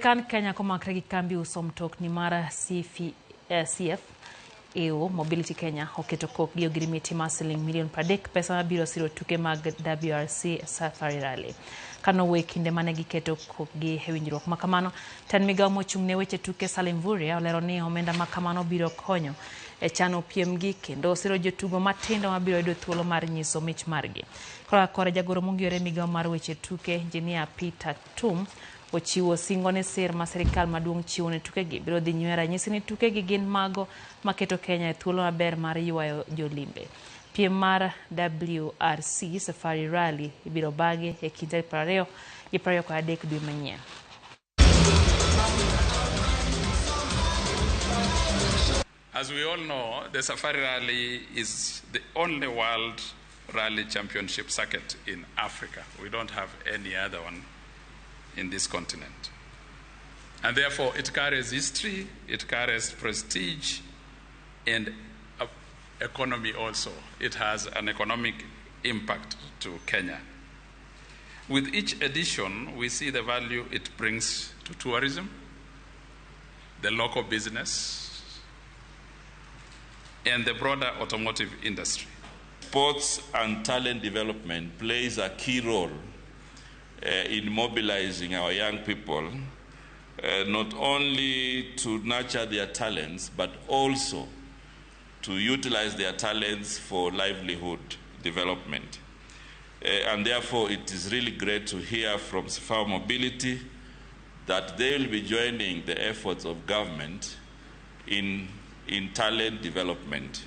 Kan Kenya komakre gi kambi uso mtokni mara CFAO Mobility Kenya oketo kokgi ogirimiti mar siling milion 30 pesa mabiro siro tuke mag WRC Safari Rally. Kano kinde mane giketo kokgi e winjruok makamano, tan migawo mochung'ne weche tuke Salim Vuria olero ni omenda makamano biro konyo e chano piemgi kendo siro jotugo matindo mabiro yudo thuolo mar nyiso mich margi. Kora jagoro mong'ere migawo mar weche tuke Engineer Peter Tum ochiwo singo ne sir ma sirikal maduong' chiwo ne tukegi biro dhi nyime ranyisi ni tukegi gin mago maketo Kenya e thuolo maber mar ywayo jolimbe. Piem mar WRC Safari Rally ibiro bagi e kind 20 gi 23 dwe manyien. As we all know, the Safari Rally is the only world rally championship circuit in Africa. We don't have any other one in this continent. And therefore, it carries history, it carries prestige, and economy also. It has an economic impact to Kenya. With each edition, we see the value it brings to tourism, the local business, and the broader automotive industry. Sports and talent development plays a key role in mobilizing our young people, not only to nurture their talents, but also to utilize their talents for livelihood development. And therefore, it is really great to hear from CFAO Mobility that they will be joining the efforts of government in talent development.